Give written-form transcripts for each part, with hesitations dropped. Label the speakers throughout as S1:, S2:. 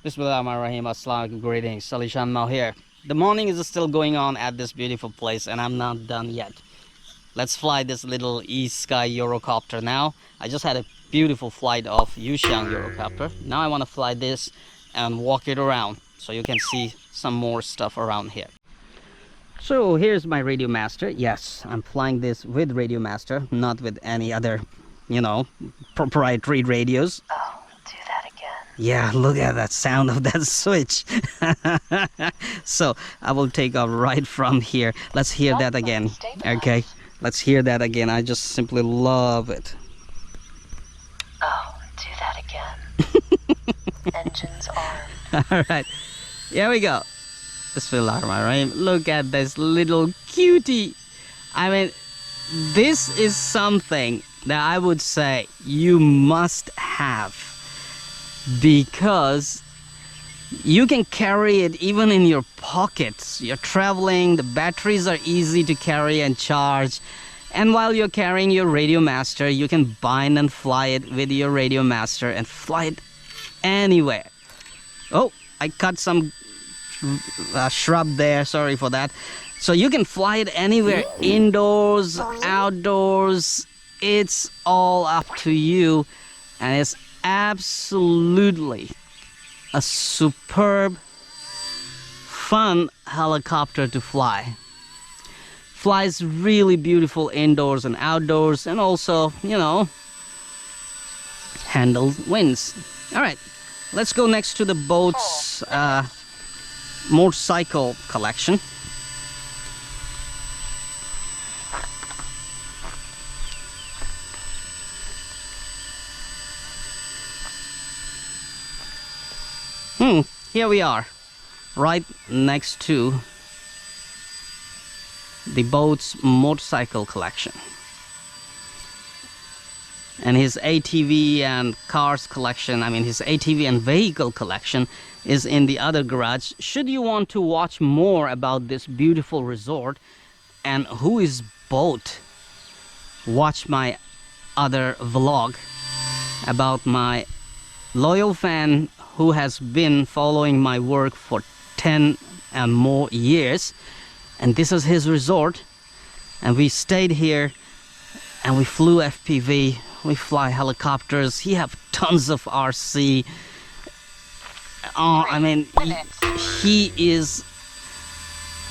S1: Bismillahirrahmanirrahim. Assalamualaikum, greetings. Salishan Mao here. The morning is still going on at this beautiful place and I'm not done yet. Let's fly this little ESKY Eurocopter now. I just had a beautiful flight of Yuxiang Eurocopter. Now I want to fly this and walk it around so you can see some more stuff around here. So here's my Radio Master. Yes, I'm flying this with Radio Master, not with any other, proprietary radios.
S2: Oh, do that again.
S1: Yeah, look at that sound of that switch. So I will take off right from here. Let's hear that again. Okay, let's hear that again. I just simply love it.
S2: Oh, do that again. Engines armed.
S1: All right, here we go. Bismillahirrahmanirrahim. Look at this little cutie. I mean, this is something that I would say you must have, because you can carry it even in your pockets. You're traveling, the batteries are easy to carry and charge, and while you're carrying your Radio Master, you can bind and fly it with your Radio Master and fly it anywhere. Oh, I cut some shrub there, sorry for that. So you can fly it anywhere, indoors, outdoors. It's all up to you, and it's absolutely a superb, fun helicopter to fly. Flies really beautiful indoors and outdoors, and also, handles winds. All right, let's go next to the boat's motorcycle collection. Here we are, right next to the boat's motorcycle collection. And his ATV and cars collection, his ATV and vehicle collection is in the other garage. Should you want to watch more about this beautiful resort and who is boat, watch my other vlog about my loyal fan who has been following my work for 10 and more years. And this is his resort, and we stayed here and we flew FPV. We fly helicopters. He have tons of RC.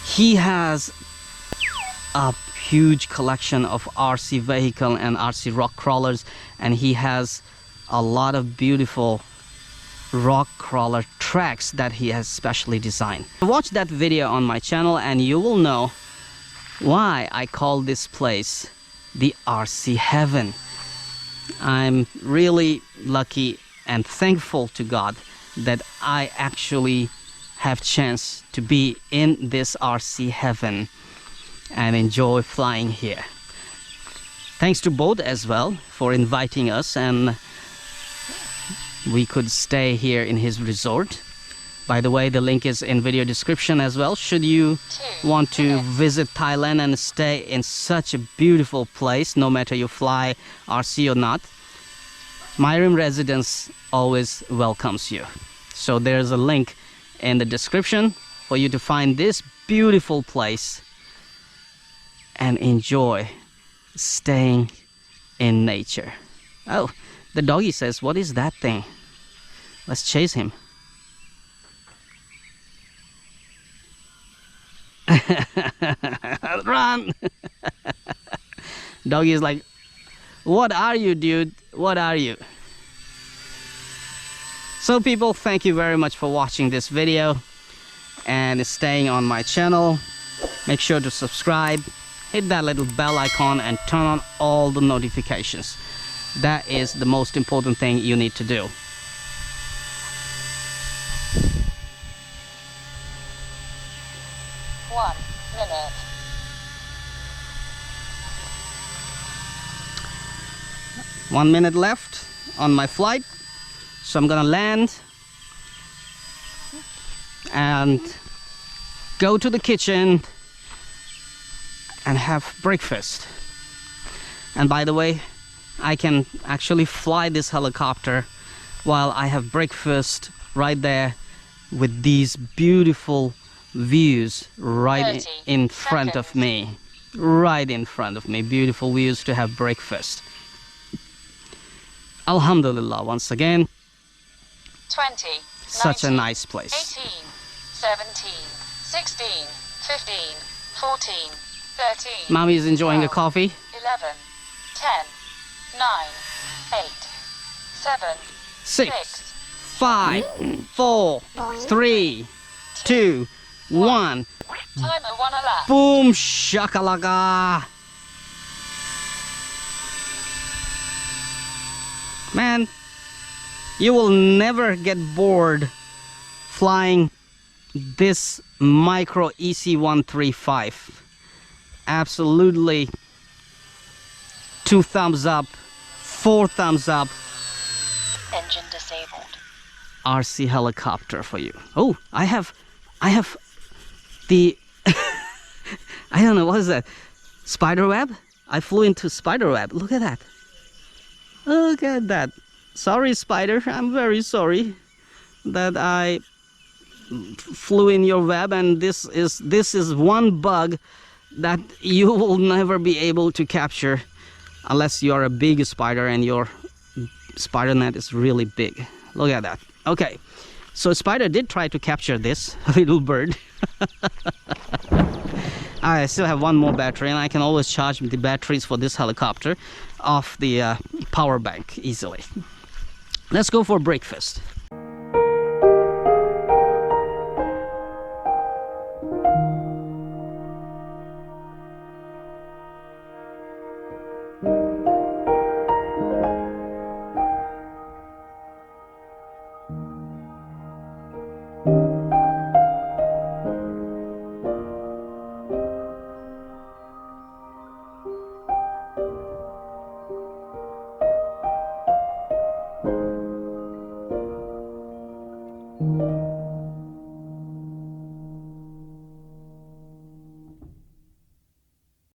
S1: He has a huge collection of RC vehicle and RC rock crawlers, and he has a lot of beautiful rock crawler tracks that he has specially designed. Watch that video on my channel and you will know why I call this place the RC heaven. I'm really lucky and thankful to God that I actually have chance to be in this RC heaven and enjoy flying here. Thanks to both as well for inviting us, and we could stay here in his resort. By the way, the link is in video description as well. Should you want to visit Thailand and stay in such a beautiful place, no matter you fly RC or not, Micr Residence always welcomes you. So there's a link in the description for you to find this beautiful place and enjoy staying in nature. Oh, the doggy says, what is that thing? Let's chase him. Run! Doggy is like, what are you, dude? What are you? So people, thank you very much for watching this video and staying on my channel. Make sure to subscribe, hit that little bell icon and turn on all the notifications. That is the most important thing you need to do.
S2: One minute.
S1: One minute left on my flight, so I'm gonna land and go to the kitchen and have breakfast. And by the way, I can actually fly this helicopter while I have breakfast right there with these beautiful views right in front of me. Right in front of me. Beautiful views to have breakfast. Alhamdulillah, once again.
S2: 20.
S1: Such
S2: 19,
S1: a nice place.
S2: 18, 17, 16, 15, 14, 13.
S1: Mommy is enjoying
S2: 12,
S1: a coffee.
S2: 11, 10, 9, 8, 7,
S1: 6, 5, 4, 3, 2, 1.
S2: Timer 1 elapsed.
S1: Boom shakalaka. Man, you will never get bored flying this Micro EC135. Absolutely 2 thumbs up, 4 thumbs up.
S2: Engine disabled.
S1: RC helicopter for you. Oh, I have the I don't know, what is that? Spider web? I flew into spider web. Look at that. Look at that. Sorry, spider. I'm very sorry that I flew in your web, and this is one bug that you will never be able to capture unless you're a big spider and your spider net is really big. Look at that. Okay, so spider did try to capture this little bird. I still have one more battery, and I can always charge the batteries for this helicopter off the power bank easily. Let's go for breakfast.